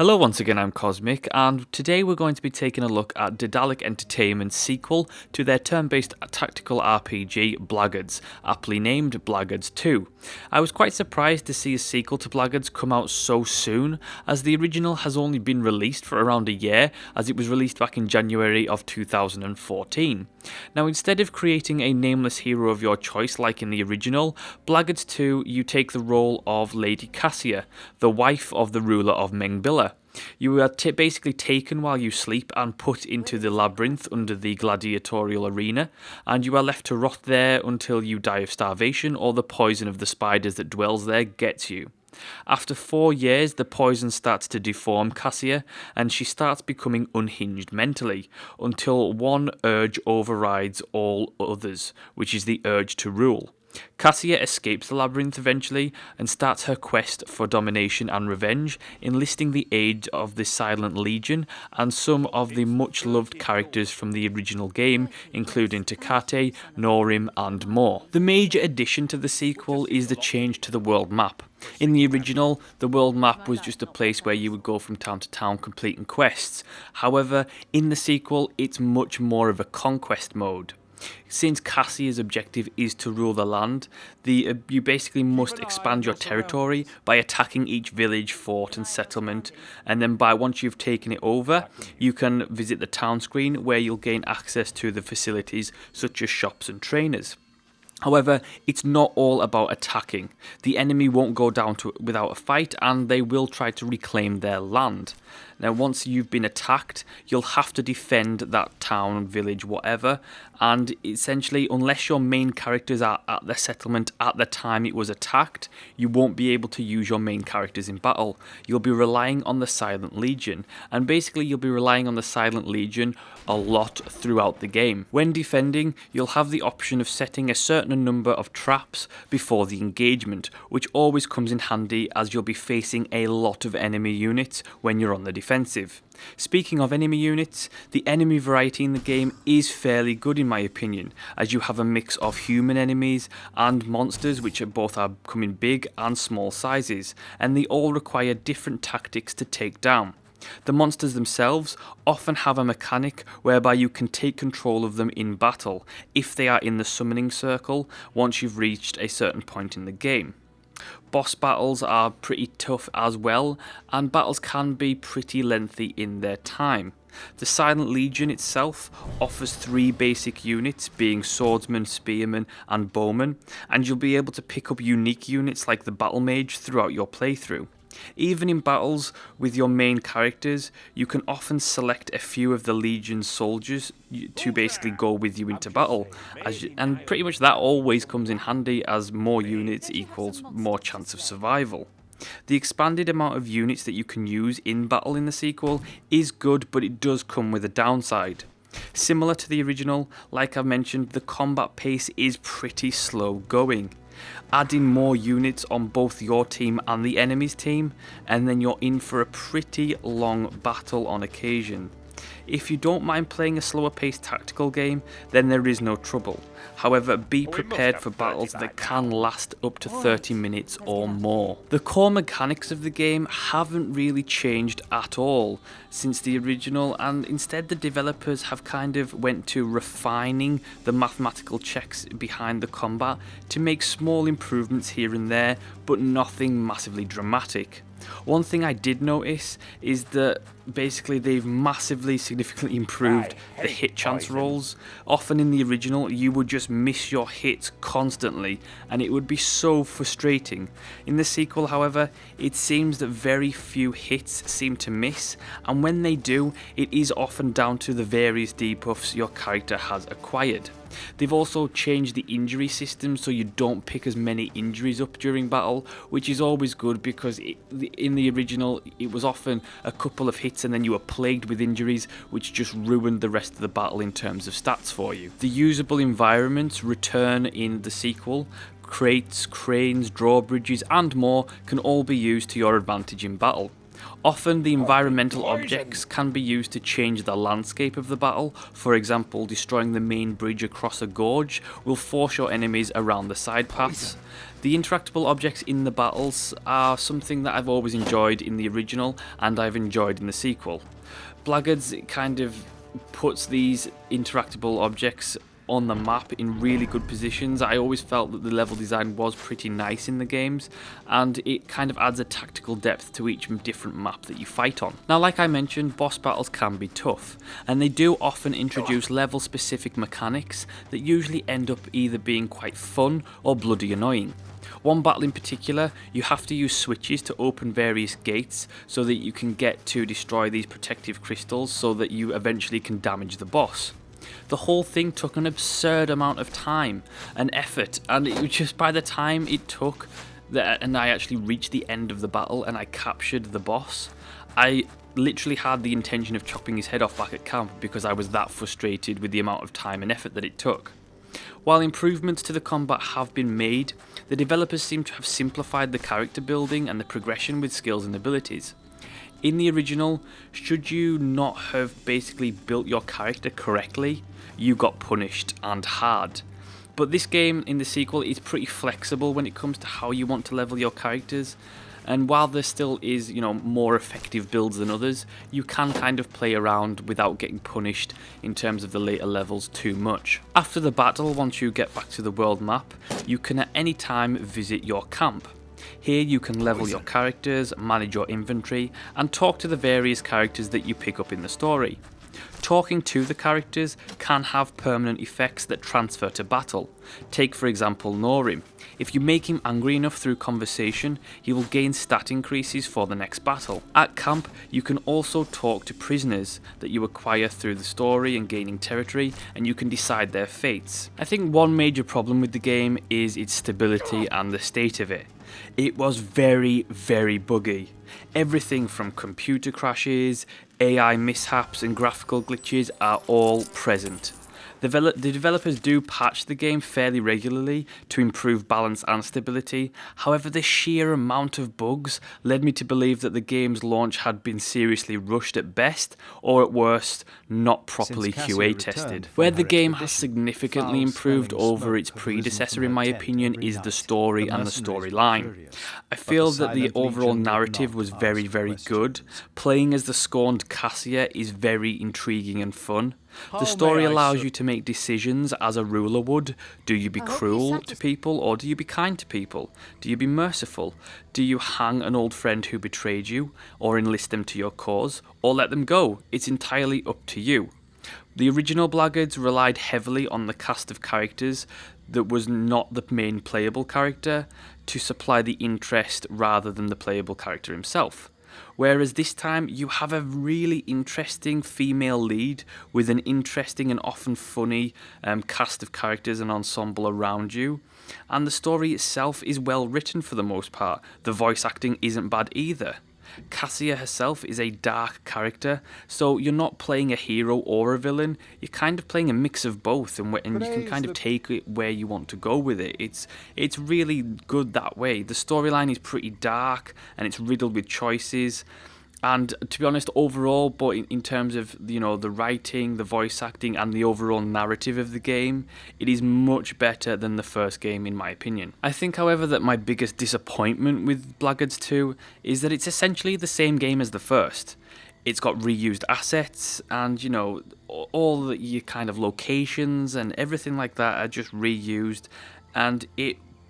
Hello once again, I'm Cosmic, and today we're going to be taking a look at Daedalic Entertainment's sequel to their turn-based tactical RPG, Blackguards, aptly named Blackguards 2. I was quite surprised to see a sequel to Blackguards come out so soon, as the original has only been released for around a year, as it was released back in January of 2014. Now, instead of creating a nameless hero of your choice like in the original, Blackguards 2, you take the role of Lady Cassia, the wife of the ruler of Mengbilla. You are basically taken while you sleep and put into the labyrinth under the gladiatorial arena, and you are left to rot there until you die of starvation or the poison of the spiders that dwells there gets you. After 4 years, the poison starts to deform Cassia, and she starts becoming unhinged mentally, until one urge overrides all others, which is the urge to rule. Cassia escapes the labyrinth eventually and starts her quest for domination and revenge, enlisting the aid of the Silent Legion and some of the much-loved characters from the original game, including Takate, Norim, and more. The major addition to the sequel is the change to the world map. In the original, the world map was just a place where you would go from town to town completing quests. However, in the sequel, it's much more of a conquest mode. Since Cassia's objective is to rule the land, you basically must expand your territory by attacking each village, fort and settlement, and then once you've taken it over, you can visit the town screen where you'll gain access to the facilities such as shops and trainers. However, it's not all about attacking. The enemy won't go down without a fight, and they will try to reclaim their land. Now, once you've been attacked, you'll have to defend that town, village, whatever, and essentially, unless your main characters are at the settlement at the time it was attacked, you won't be able to use your main characters in battle. You'll be relying on the Silent Legion, and basically you'll be relying on the Silent Legion a lot throughout the game. When defending, you'll have the option of setting a certain number of traps before the engagement, which always comes in handy as you'll be facing a lot of enemy units when you're on the defensive. Speaking of enemy units, the enemy variety in the game is fairly good in my opinion, as you have a mix of human enemies and monsters which are coming big and small sizes, and they all require different tactics to take down. The monsters themselves often have a mechanic whereby you can take control of them in battle if they are in the summoning circle once you've reached a certain point in the game. Boss battles are pretty tough as well, and battles can be pretty lengthy in their time. The Silent Legion itself offers 3 basic units, being swordsman, spearman and bowman, and you'll be able to pick up unique units like the battle mage throughout your playthrough. Even in battles with your main characters, you can often select a few of the Legion's soldiers to basically go with you into battle, and pretty much that always comes in handy as more units equals more chance of survival. The expanded amount of units that you can use in battle in the sequel is good, but it does come with a downside. Similar to the original, like I mentioned, the combat pace is pretty slow going. Adding more units on both your team and the enemy's team, and then you're in for a pretty long battle on occasion. If you don't mind playing a slower paced tactical game, then there is no trouble. However, be prepared for battles that can last up to 30 minutes or more. The core mechanics of the game haven't really changed at all since the original, and instead the developers have kind of went to refining the mathematical checks behind the combat to make small improvements here and there, but nothing massively dramatic. One thing I did notice is that basically they've massively significantly improved the hit chance rolls. Often in the original you would just miss your hits constantly and it would be so frustrating. In the sequel, however, it seems that very few hits seem to miss, and when they do, it is often down to the various debuffs your character has acquired. They've also changed the injury system so you don't pick as many injuries up during battle, which is always good because in the original it was often a couple of hits and then you were plagued with injuries, which just ruined the rest of the battle in terms of stats for you. The usable environments return in the sequel. Crates, cranes, drawbridges and more can all be used to your advantage in battle. Often the environmental objects can be used to change the landscape of the battle. For example, destroying the main bridge across a gorge will force your enemies around the side paths. The interactable objects in the battles are something that I've always enjoyed in the original and I've enjoyed in the sequel. Blackguards kind of puts these interactable objects on the map in really good positions. I always felt that the level design was pretty nice in the games, and it kind of adds a tactical depth to each different map that you fight on. Now, like I mentioned, boss battles can be tough, and they do often introduce level specific mechanics that usually end up either being quite fun or bloody annoying. One battle in particular, you have to use switches to open various gates so that you can get to destroy these protective crystals so that you eventually can damage the boss. The whole thing took an absurd amount of time and effort, and it was just by the time it took and I actually reached the end of the battle and I captured the boss, I literally had the intention of chopping his head off back at camp because I was that frustrated with the amount of time and effort that it took. While improvements to the combat have been made, the developers seem to have simplified the character building and the progression with skills and abilities. In the original, should you not have basically built your character correctly, you got punished and hard. But this game in the sequel is pretty flexible when it comes to how you want to level your characters, and while there still is, more effective builds than others, you can kind of play around without getting punished in terms of the later levels too much. After the battle, once you get back to the world map, you can at any time visit your camp. Here you can level your characters, manage your inventory, and talk to the various characters that you pick up in the story. Talking to the characters can have permanent effects that transfer to battle. Take for example Norim. If you make him angry enough through conversation, he will gain stat increases for the next battle. At camp, you can also talk to prisoners that you acquire through the story and gaining territory, and you can decide their fates. I think one major problem with the game is its stability and the state of it. It was very, very buggy. Everything from computer crashes, AI mishaps and graphical glitches are all present. The developers do patch the game fairly regularly to improve balance and stability. However, the sheer amount of bugs led me to believe that the game's launch had been seriously rushed at best, or at worst, not properly QA tested. Where the game has significantly improved over its predecessor in my opinion is the story and the storyline. I feel that the overall narrative was very, very good. Playing as the scorned Cassia is very intriguing and fun. The story allows you to make decisions as a ruler would. Do you be cruel to people or do you be kind to people? Do you be merciful? Do you hang an old friend who betrayed you or enlist them to your cause or let them go? It's entirely up to you. The original Blackguards relied heavily on the cast of characters that was not the main playable character to supply the interest rather than the playable character himself. Whereas this time you have a really interesting female lead with an interesting and often funny cast of characters and ensemble around you. And the story itself is well written for the most part. The voice acting isn't bad either. Cassia herself is a dark character, so you're not playing a hero or a villain, you're kind of playing a mix of both, and you can kind of take it where you want to go with it. It's really good that way. The storyline is pretty dark, and it's riddled with choices. And to be honest, overall, but in terms of the writing, the voice acting, and the overall narrative of the game, it is much better than the first game in my opinion. I think, however, that my biggest disappointment with Blackguards 2 is that it's essentially the same game as the first. It's got reused assets, and all your kind of locations and everything like that are just reused, and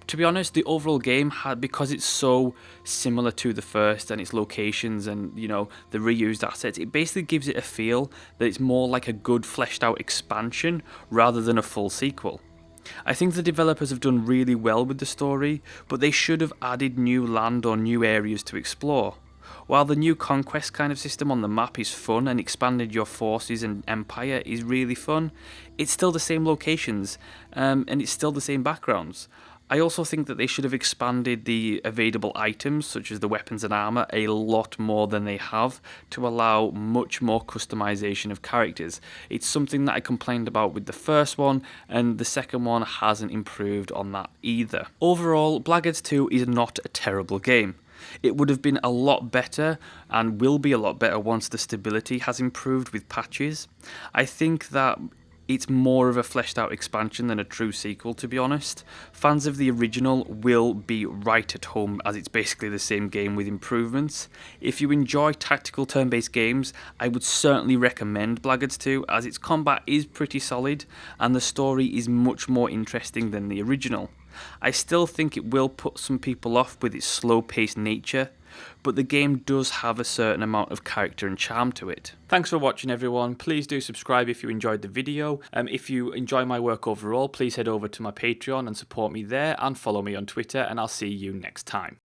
to be honest, the overall game because it's so similar to the first and its locations and the reused assets, it basically gives it a feel that it's more like a good fleshed out expansion rather than a full sequel. I think the developers have done really well with the story, but they should have added new land or new areas to explore. While the new conquest kind of system on the map is fun and expanded your forces and empire is really fun, it's still the same locations and it's still the same backgrounds. I also think that they should have expanded the available items, such as the weapons and armor, a lot more than they have to allow much more customization of characters. It's something that I complained about with the first one, and the second one hasn't improved on that either. Overall, Blackguards 2 is not a terrible game. It would have been a lot better and will be a lot better once the stability has improved with patches. I think that it's more of a fleshed out expansion than a true sequel, to be honest. Fans of the original will be right at home, as it's basically the same game with improvements. If you enjoy tactical turn-based games, I would certainly recommend Blackguards 2, as its combat is pretty solid and the story is much more interesting than the original. I still think it will put some people off with its slow-paced nature, but the game does have a certain amount of character and charm to it. Thanks for watching, everyone. Please do subscribe if you enjoyed the video. If you enjoy my work overall, please head over to my Patreon and support me there, and follow me on Twitter, and I'll see you next time.